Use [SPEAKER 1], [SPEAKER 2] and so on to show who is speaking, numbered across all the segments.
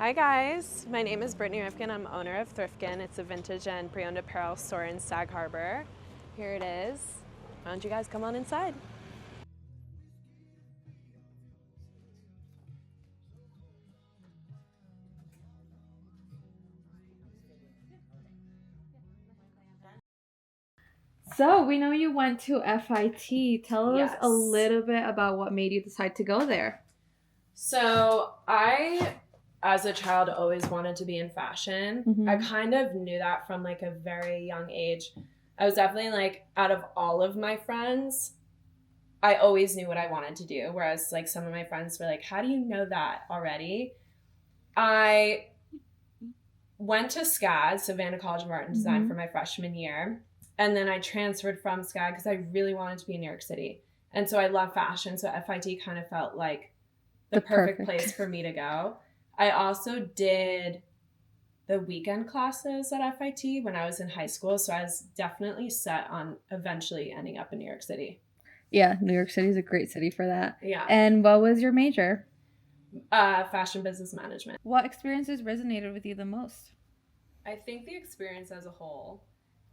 [SPEAKER 1] Hi guys, my name is Brittany Rifkin. I'm owner of Thriftknd. It's a vintage and pre-owned apparel store in Sag Harbor. Here it is. Why don't you guys come on inside?
[SPEAKER 2] So we know you went to FIT. Tell us a
[SPEAKER 1] Yes.
[SPEAKER 2] little bit about what made you decide to go there.
[SPEAKER 1] So I, as a child, always wanted to be in fashion.
[SPEAKER 2] Mhm.
[SPEAKER 1] I kind of knew that from like a very young age. I was definitely like, out of all of my friends, I always knew what I wanted to do. Whereas like some of my friends were like, how do you know that already? I went to SCAD, Savannah College of Art and Design, for my freshman year. And then I transferred from SCAD because I really wanted to be in New York City. And so I love fashion. So FIT kind of felt like the perfect place for me to go. I also did the weekend classes at FIT when I was in high school. So I was definitely set on eventually ending up in New York City.
[SPEAKER 2] Yeah, New York City is a great city for that.
[SPEAKER 1] Yeah.
[SPEAKER 2] And what was your major?
[SPEAKER 1] Fashion business management.
[SPEAKER 2] What experiences resonated with you the most?
[SPEAKER 1] I think the experience as a whole.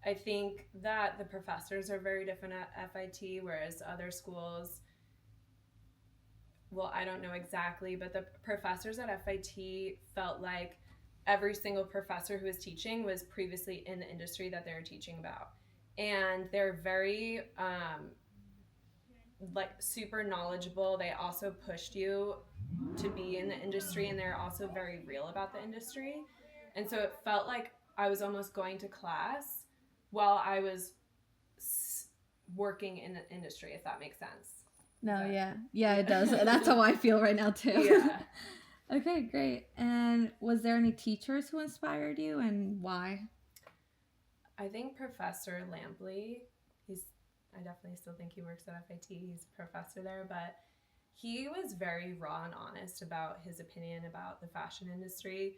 [SPEAKER 1] I think that the professors are very different at FIT, whereas other schools, well, I don't know exactly, but the professors at FIT felt like every single professor who was teaching was previously in the industry that they were teaching about. And they're very like super knowledgeable. They also pushed you to be in the industry, and they're also very real about the industry. And so it felt like I was almost going to class while I was working in the industry, if that makes sense.
[SPEAKER 2] No, yeah, it does. That's how I feel right now too.
[SPEAKER 1] Yeah.
[SPEAKER 2] Okay, great. And was there any teachers who inspired you, and why?
[SPEAKER 1] I think Professor Lampley, I definitely still think he works at FIT. He's a professor there, but he was very raw and honest about his opinion about the fashion industry.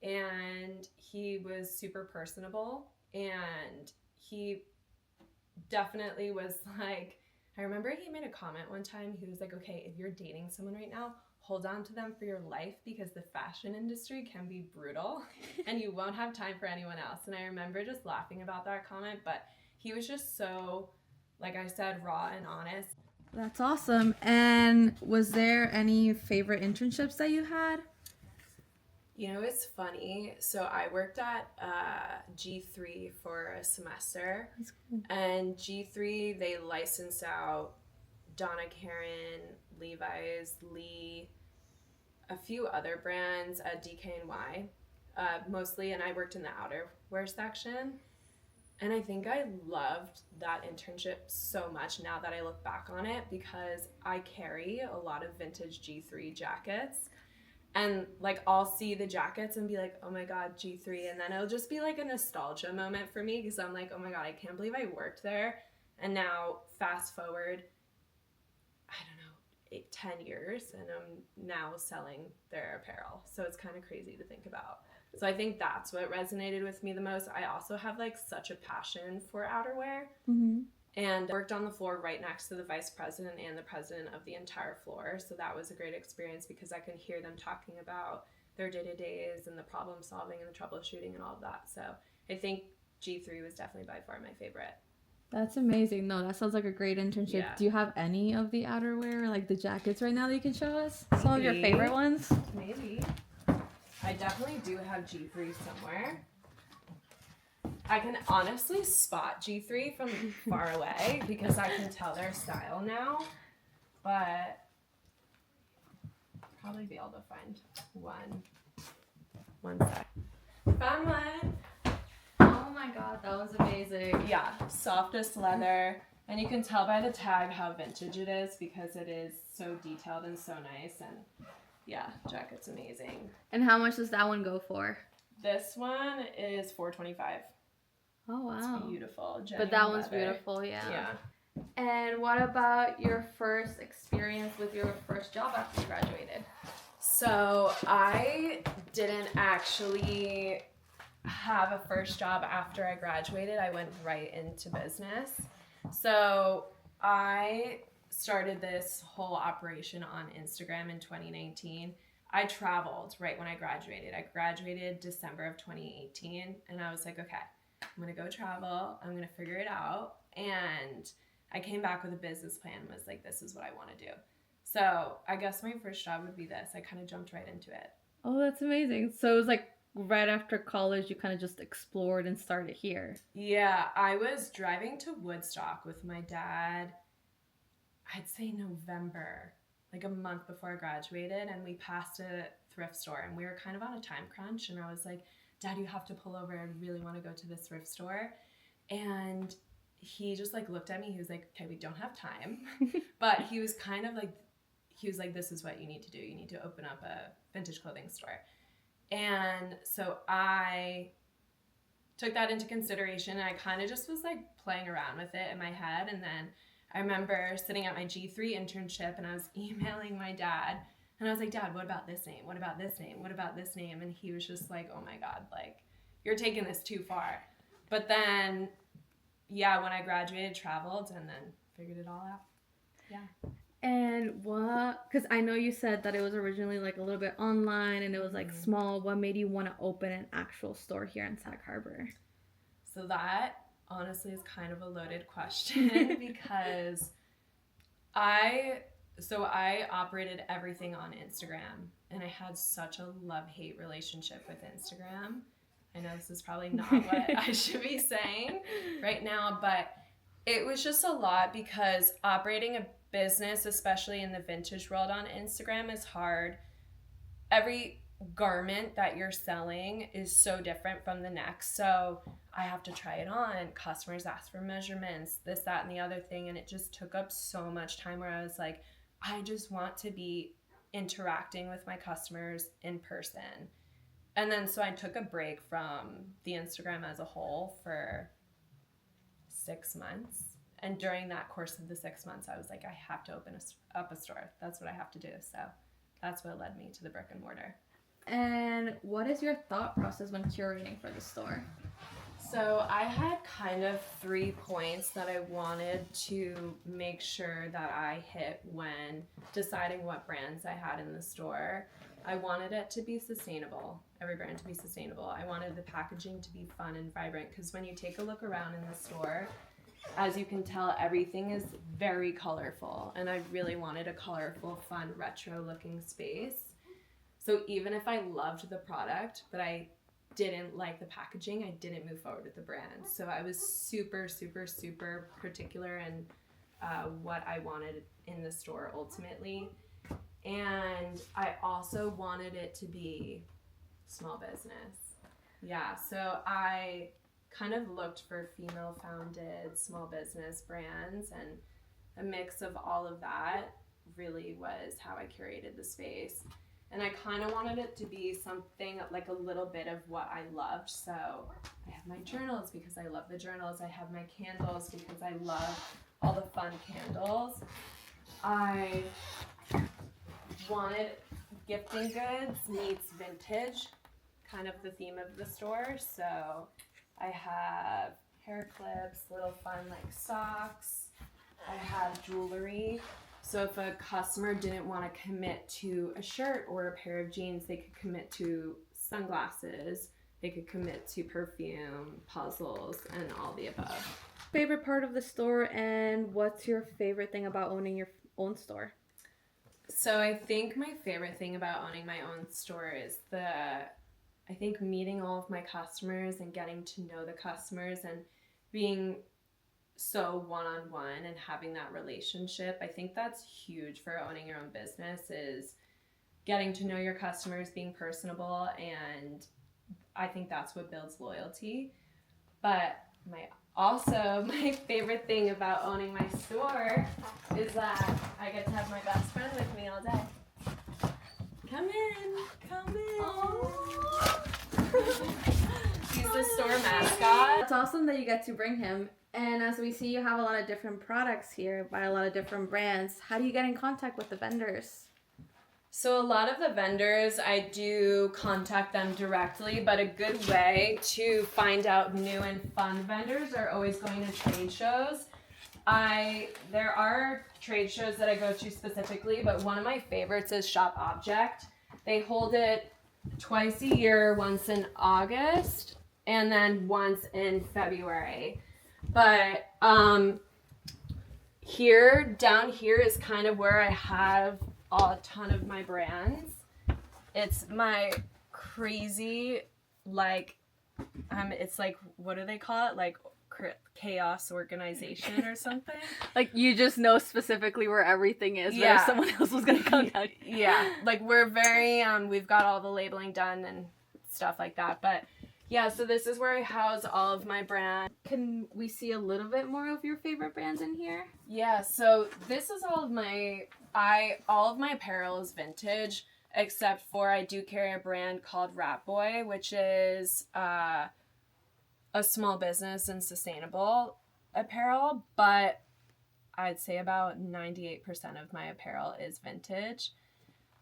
[SPEAKER 1] And he was super personable, and he definitely was like, I remember he made a comment one time. He was like, okay, if you're dating someone right now, hold on to them for your life because the fashion industry can be brutal and you won't have time for anyone else. And I remember just laughing about that comment, but he was just so, like I said, raw and honest.
[SPEAKER 2] That's awesome. And was there any favorite internships that you had?
[SPEAKER 1] You know, it's funny. So I worked at G3 for a semester.
[SPEAKER 2] That's cool.
[SPEAKER 1] And G3, they license out Donna Karan, Levi's, Lee, a few other brands at DKNY, mostly. And I worked in the outerwear section. And I think I loved that internship so much now that I look back on it, because I carry a lot of vintage G3 jackets. And like I'll see the jackets and be like, oh my God, G3. And then it'll just be like a nostalgia moment for me, because I'm like, oh my God, I can't believe I worked there. And now fast forward, I don't know, 10 years, and I'm now selling their apparel. So it's kind of crazy to think about. So I think that's what resonated with me the most. I also have like such a passion for outerwear. And worked on the floor right next to the vice president and the president of the entire floor. So that was a great experience, because I could hear them talking about their day-to-days and the problem solving and the troubleshooting and all of that. So I think G3 was definitely by far my favorite.
[SPEAKER 2] That's amazing. No, that sounds like a great internship.
[SPEAKER 1] Yeah.
[SPEAKER 2] Do you have any of the outerwear, like the jackets right now, that you can show us? Some of your favorite ones?
[SPEAKER 1] Maybe. I definitely do have G3 somewhere. I can honestly spot G3 from far away because I can tell their style now, but probably be able to find one sec. Found one.
[SPEAKER 2] Oh my God, that was amazing.
[SPEAKER 1] Yeah, softest leather, and you can tell by the tag how vintage it is because it is so detailed and so nice. And yeah, jacket's amazing.
[SPEAKER 2] And how much does that one go for?
[SPEAKER 1] This one is $425.
[SPEAKER 2] Oh wow,
[SPEAKER 1] it's beautiful.
[SPEAKER 2] But that one's beautiful, yeah.
[SPEAKER 1] Yeah.
[SPEAKER 2] And what about your first experience with your first job after you graduated?
[SPEAKER 1] So I didn't actually have a first job after I graduated. I went right into business. So I started this whole operation on Instagram in 2019. I traveled right when I graduated. I graduated December of 2018, and I was like, okay, I'm going to go travel. I'm going to figure it out. And I came back with a business plan, was like, this is what I want to do. So I guess my first job would be this. I kind of jumped right into it.
[SPEAKER 2] Oh, that's amazing. So it was like right after college, you kind of just explored and started here.
[SPEAKER 1] Yeah, I was driving to Woodstock with my dad, I'd say November, like a month before I graduated, and we passed a thrift store, and we were kind of on a time crunch, and I was like, Dad, you have to pull over. I really want to go to this thrift store. And he just like looked at me. He was like, okay, we don't have time. But he was kind of like, this is what you need to do. You need to open up a vintage clothing store. And so I took that into consideration, and I kind of just was like playing around with it in my head. And then I remember sitting at my G3 internship, and I was emailing my dad, and I was like, Dad, what about this name? What about this name? What about this name? And he was just like, oh my God, like, you're taking this too far. But then, yeah, when I graduated, traveled, and then figured it all out. Yeah.
[SPEAKER 2] And what, because I know you said that it was originally like a little bit online and it was like small. What made you want to open an actual store here in Sag Harbor?
[SPEAKER 1] So that honestly is kind of a loaded question because I operated everything on Instagram, and I had such a love-hate relationship with Instagram. I know this is probably not what I should be saying right now, but it was just a lot because operating a business, especially in the vintage world on Instagram, is hard. Every garment that you're selling is so different from the next. So I have to try it on. Customers ask for measurements, this, that, and the other thing. And it just took up so much time where I was like, I just want to be interacting with my customers in person. And then so I took a break from the Instagram as a whole for 6 months. And during that course of the 6 months, I was like, I have to open up a store. That's what I have to do. So that's what led me to the brick and mortar.
[SPEAKER 2] And what is your thought process when curating for the store?
[SPEAKER 1] So I had kind of 3 points that I wanted to make sure that I hit when deciding what brands I had in the store. I wanted it to be sustainable, every brand to be sustainable. I wanted the packaging to be fun and vibrant, because when you take a look around in the store, as you can tell, everything is very colorful, and I really wanted a colorful, fun, retro-looking space. So even if I loved the product, but I didn't like the packaging, I didn't move forward with the brand. So I was super, super, super particular in what I wanted in the store ultimately. And I also wanted it to be small business. Yeah, so I kind of looked for female-founded small business brands, and a mix of all of that really was how I curated the space. And I kind of wanted it to be something like a little bit of what I loved. So I have my journals because I love the journals. I have my candles because I love all the fun candles. I wanted gifting goods meets vintage, kind of the theme of the store. So I have hair clips, little fun like socks. I have jewelry. So if a customer didn't want to commit to a shirt or a pair of jeans, they could commit to sunglasses. They could commit to perfume, puzzles, and all the above.
[SPEAKER 2] Favorite part of the store, and what's your favorite thing about owning your own store?
[SPEAKER 1] So I think my favorite thing about owning my own store is meeting all of my customers and getting to know the customers and being so one-on-one and having that relationship. I think that's huge for owning your own business, is getting to know your customers, being personable, and I think that's what builds loyalty. But my favorite thing about owning my store is that I get to have my best friend with me all day. Come in. He's the store mascot.
[SPEAKER 2] It's awesome that you get to bring him. And as we see, you have a lot of different products here by a lot of different brands. How do you get in contact with the vendors?
[SPEAKER 1] So a lot of the vendors, I do contact them directly, but a good way to find out new and fun vendors are always going to trade shows. There are trade shows that I go to specifically, but one of my favorites is Shop Object. They hold it twice a year, once in August and then once in February. But down here is kind of where I have a ton of my brands. It's my crazy, like, it's like, what do they call it? Like chaos organization or something.
[SPEAKER 2] Like you just know specifically where everything is, but if someone else was gonna come down.
[SPEAKER 1] Yeah, like we're very we've got all the labeling done and stuff like that. But yeah, so this is where I house all of my brands.
[SPEAKER 2] Can we see a little bit more of your favorite brands in here?
[SPEAKER 1] Yeah, so this is all of my apparel is vintage, except for I do carry a brand called Rat Boy, which is a small business and sustainable apparel, but I'd say about 98% of my apparel is vintage.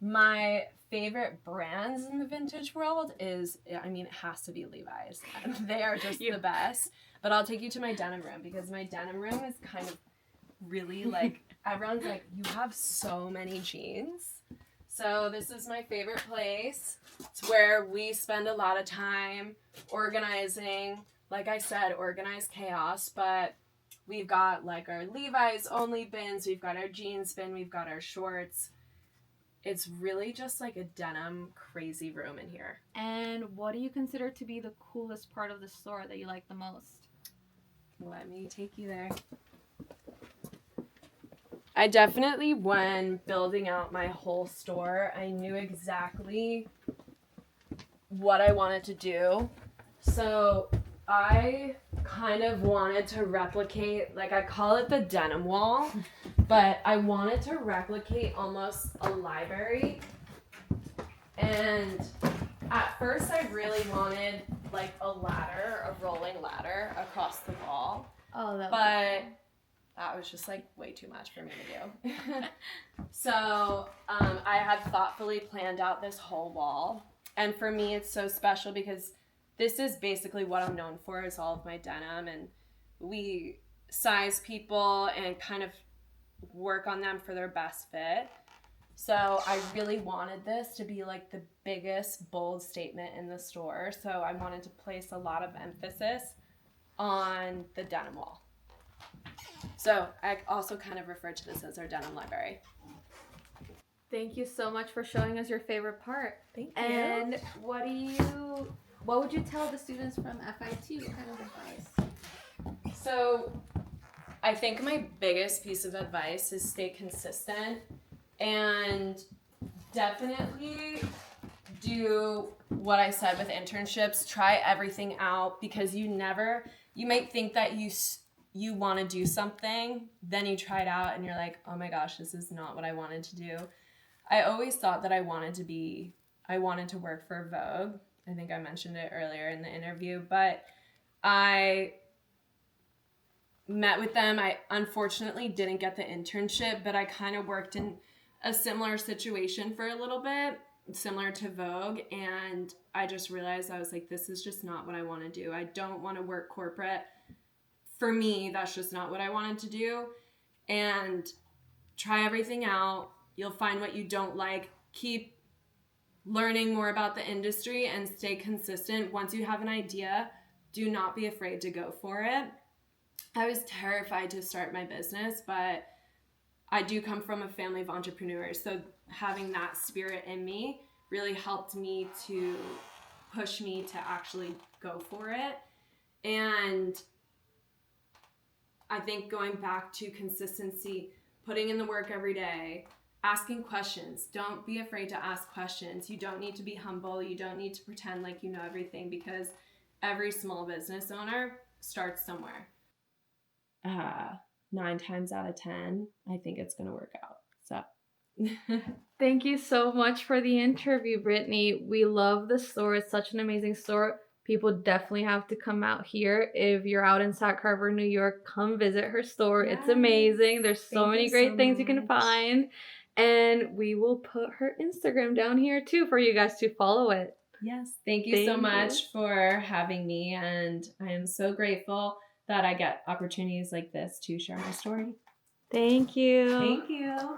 [SPEAKER 1] My favorite brands in the vintage world is, I mean, it has to be Levi's. They are just the best. But I'll take you to my denim room because my denim room is kind of really like, everyone's like, you have so many jeans. So this is my favorite place. It's where we spend a lot of time organizing, like I said, organized chaos, but we've got like our Levi's only bins, we've got our jeans bin, we've got our shorts. It's really just like a denim crazy room in here.
[SPEAKER 2] And what do you consider to be the coolest part of the store that you like the most?
[SPEAKER 1] Let me take you there. I definitely, when building out my whole store, I knew exactly what I wanted to do. So I kind of wanted to replicate, like I call it the denim wall, but I wanted to replicate almost a library. And at first I really wanted like a ladder, a rolling ladder across the wall.
[SPEAKER 2] Oh,
[SPEAKER 1] That was just like way too much for me to do. So I had thoughtfully planned out this whole wall. And for me, it's so special because this is basically what I'm known for, is all of my denim. And we size people and kind of work on them for their best fit. So I really wanted this to be like the biggest, bold statement in the store. So I wanted to place a lot of emphasis on the denim wall. So I also kind of refer to this as our denim library.
[SPEAKER 2] Thank you so much for showing us your favorite part.
[SPEAKER 1] Thank you.
[SPEAKER 2] And what would you tell the students from FI2? What kind of advice?
[SPEAKER 1] So I think my biggest piece of advice is stay consistent and definitely do what I said with internships. Try everything out because you might think that you want to do something, then you try it out and you're like, oh my gosh, this is not what I wanted to do. I always thought that I wanted to work for Vogue. I think I mentioned it earlier in the interview, but I met with them. I unfortunately didn't get the internship, but I kind of worked in a similar situation for a little bit, similar to Vogue, and I just realized, I was like, this is just not what I want to do. I don't want to work corporate. For me, that's just not what I wanted to do. And try everything out. You'll find what you don't like. Keep learning more about the industry and stay consistent. Once you have an idea, do not be afraid to go for it. I was terrified to start my business, but I do come from a family of entrepreneurs. So having that spirit in me really helped me to push me to actually go for it. And I think going back to consistency, putting in the work every day, asking questions. Don't be afraid to ask questions. You don't need to be humble. You don't need to pretend like you know everything, because every small business owner starts somewhere. 9 times out of 10, I think it's going to work out. So
[SPEAKER 2] Thank you so much for the interview, Brittany. We love the store. It's such an amazing store. People definitely have to come out here. If you're out in Sac Harbor, New York, come visit her store. Yes. It's amazing. There's so many great things you can find. And we will put her Instagram down here too for you guys to follow it.
[SPEAKER 1] Yes. Thank you so much for having me. And I am so grateful that I get opportunities like this to share my story.
[SPEAKER 2] Thank you.
[SPEAKER 1] Thank you.